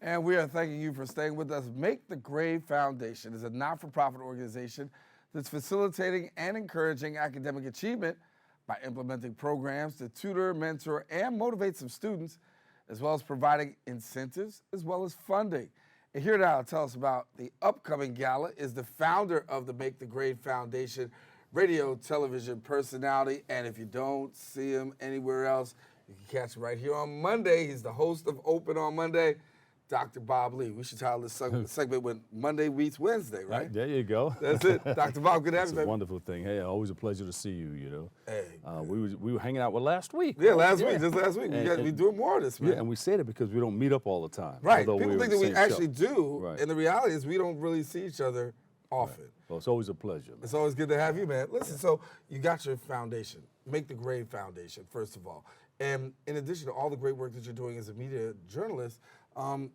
And we are thanking you for staying with us. Make the Grade Foundation is a not-for-profit organization that's facilitating and encouraging academic achievement by implementing programs to tutor, mentor, and motivate some students, as well as providing incentives as well as funding. And here now to tell us about the upcoming gala is the founder of the Make the Grade Foundation, radio, television personality, and if you don't see him anywhere else, you can catch him right here on Monday. He's the host of Open on Monday, Dr. Bob Lee. We should title this segment with Monday meets Wednesday, right? There you go. That's it. Dr. Bob, good to have you, It's a baby. wonderful thing. Hey, always a pleasure to see you, you know. Hey. We were hanging out with last week. Yeah, last week, just last week. We doing more of this, man. Yeah, and we say that because we don't meet up all the time. Right. Although People we're think in that the we same actually show. do, Right. and the reality is we don't really see each other often. Right. Well, it's always a pleasure, man. It's always good to have you, man. Listen, so you got your foundation, Make the Grade Foundation, first of all. And in addition to all the great work that you're doing as a media journalist,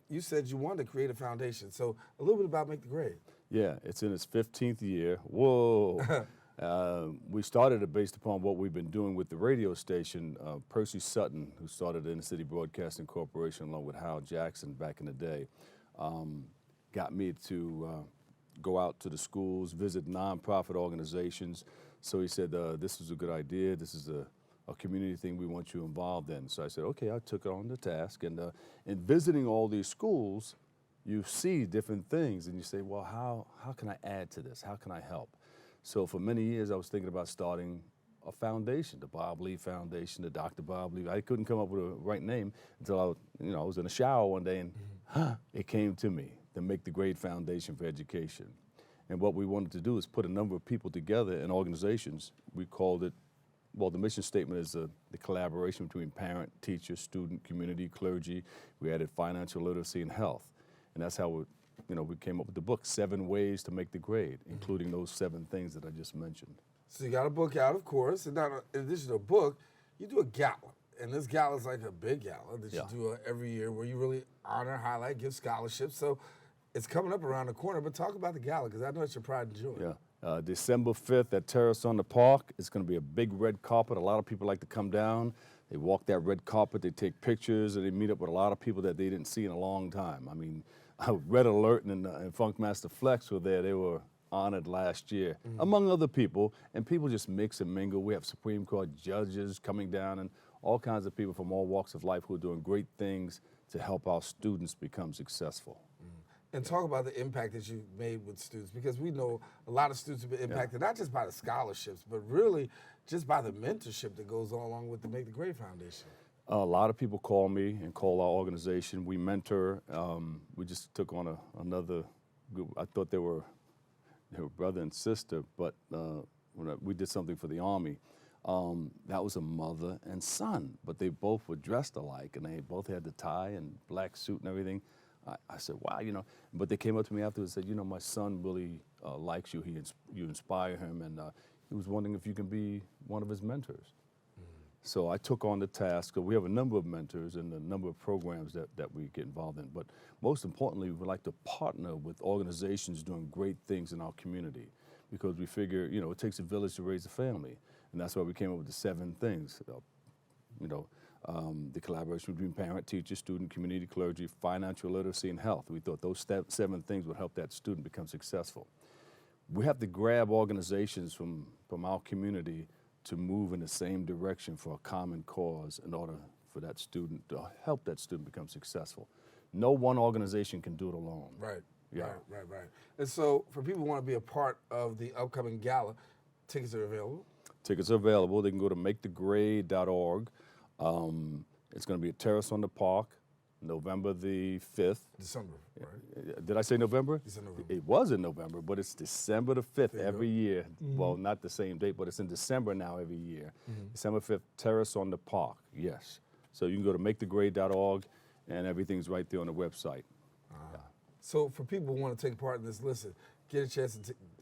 you said you wanted to create a foundation. So a little bit about Make the Grade. Yeah, it's in its 15th year. Whoa. We started it based upon what we've been doing with the radio station. Percy Sutton, who started the Inner City Broadcasting Corporation along with Hal Jackson back in the day, got me to go out to the schools, visit nonprofit organizations. So he said, this is a good idea. This is a community thing we want you involved in. So I said, okay, I took it on the task. And in visiting all these schools, you see different things and you say, well, how can I add to this? How can I help? So for many years, I was thinking about starting a foundation, the Bob Lee Foundation, the Dr. Bob Lee. I couldn't come up with a right name until I was in the shower one day and it came to me, the Make the Grade Foundation for Education. And what we wanted to do is put a number of people together in organizations. We called it, well, the mission statement is the collaboration between parent, teacher, student, community, clergy. We added financial literacy and health. And that's how we came up with the book, 7 Ways to Make the Grade, including those 7 things that I just mentioned. So you got a book out, of course, and now in addition to a book, you do a gala. And this gala is like a big gala that you do every year where you really honor, highlight, give scholarships. So it's coming up around the corner, but talk about the gala, because I know it's your pride and joy. Yeah. December 5th at Terrace on the Park. It's going to be a big red carpet. A lot of people like to come down. They walk that red carpet, they take pictures, and they meet up with a lot of people that they didn't see in a long time. I mean, Red Alert and Funkmaster Flex were there. They were honored last year, among other people, and people just mix and mingle. We have Supreme Court judges coming down and all kinds of people from all walks of life who are doing great things to help our students become successful. And talk about the impact that you've made with students, because we know a lot of students have been impacted, not just by the scholarships, but really just by the mentorship that goes on along with the Make the Grade Foundation. A lot of people call me and call our organization. We mentor. We just took on another group. I thought they were brother and sister, but when we did something for the Army. That was a mother and son, but they both were dressed alike, and they both had the tie and black suit and everything. I said, wow, but they came up to me afterwards and said, my son really likes you. You inspire him, and he was wondering if you can be one of his mentors. So I took on the task. We have a number of mentors and a number of programs that we get involved in. But most importantly, we like to partner with organizations doing great things in our community, because we figure, it takes a village to raise a family. And that's why we came up with the 7 things. The collaboration between parent, teacher, student, community, clergy, financial literacy, and health. We thought those 7 things would help that student become successful. We have to grab organizations from our community to move in the same direction for a common cause in order for that student to help that student become successful. No one organization can do it alone. Right, Yeah. right. And so for people who want to be a part of the upcoming gala, tickets are available? Tickets are available. They can go to makethegrade.org. It's going to be at Terrace on the Park, November the 5th. December, right? Did I say November? It's in November. It was in November, but it's December the 5th every year. Well, not the same date, but it's in December now every year. December 5th, Terrace on the Park, yes. So you can go to makethegrade.org, and everything's right there on the website. So for people who want to take part in this, listen, get a chance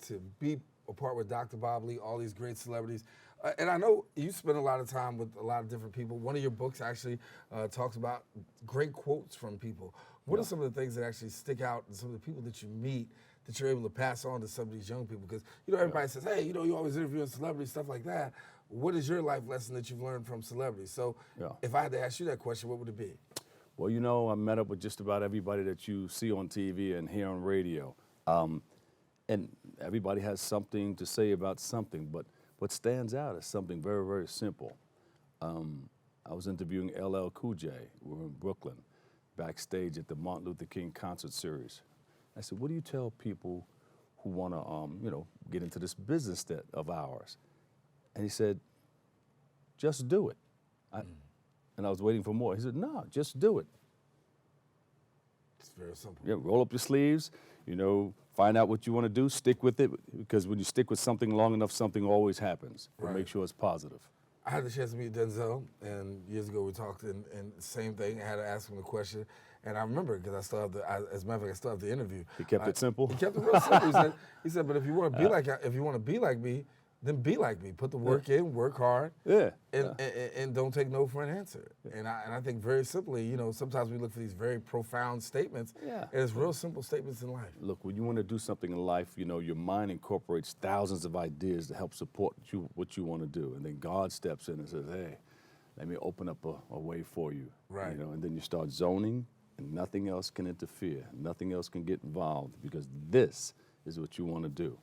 to be a part with Dr. Bob Lee, all these great celebrities. And I know you spend a lot of time with a lot of different people. One of your books actually talks about great quotes from people. What are some of the things that actually stick out in some of the people that you meet that you're able to pass on to some of these young people? Because, everybody says, hey, you always interviewing celebrities, stuff like that. What is your life lesson that you've learned from celebrities? So if I had to ask you that question, what would it be? Well, you know, I met up with just about everybody that you see on TV and hear on radio. And everybody has something to say about something, but what stands out is something very, very simple. I was interviewing LL Cool J. We were in Brooklyn, backstage at the Martin Luther King concert series. I said, what do you tell people who want to, get into this business of ours? And he said, just do it. And I was waiting for more. He said, no, just do it. It's very simple. Yeah, roll up your sleeves, find out what you want to do, stick with it, because when you stick with something long enough, something always happens. But make sure it's positive. I had the chance to meet Denzel, and years ago we talked, and same thing. I had to ask him the question, and I remember because I still have as a matter of fact, I still have the interview. He kept it simple. He kept it real simple. He said, but if you want to be like me, then be like me. Put the work in, work hard, and don't take no for an answer. And I think very simply, sometimes we look for these very profound statements, and it's real simple statements in life. Look, when you want to do something in life, your mind incorporates thousands of ideas to help support what you want to do. And then God steps in and says, hey, let me open up a way for you. Right. And then you start zoning, and nothing else can interfere. Nothing else can get involved, because this is what you want to do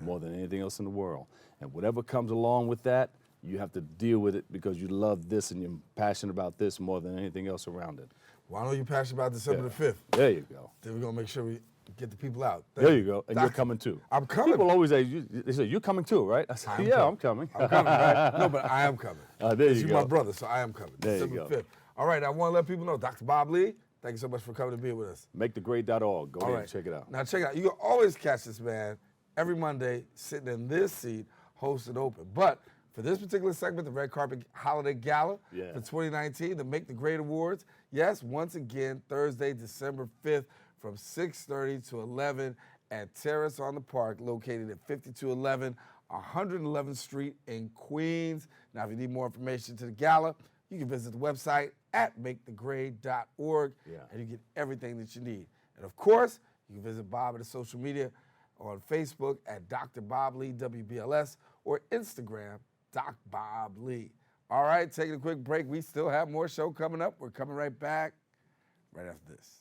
more than anything else in the world. And whatever comes along with that, you have to deal with it because you love this and you're passionate about this more than anything else around it. Well, I know you're passionate about December the 5th. There you go. Then we're going to make sure we get the people out. There you go. And you're coming too. I'm coming. People always say, they say, you're coming too, right? I said, I'm coming. I'm coming, right? No, but I am coming. There you go. You're my brother, so I am coming. There December you go. 5th. All right, I want to let people know, Dr. Bob Lee, thank you so much for coming to be with us. MakeTheGrade.org. Go ahead and check it out. Now check it out. You can always catch this man every Monday sitting in this seat, hosted open. But for this particular segment, the Red Carpet Holiday Gala for 2019, the Make the Grade Awards, yes, once again, Thursday, December 5th from 6:30 to 11 at Terrace on the Park, located at 5211 111th Street in Queens. Now, if you need more information to the gala, you can visit the website at makethegrade.org, and you get everything that you need. And of course, you can visit Bob at the social media on Facebook at Dr. Bob Lee, WBLS, or Instagram, Doc Bob Lee. All right, taking a quick break. We still have more show coming up. We're coming right back right after this.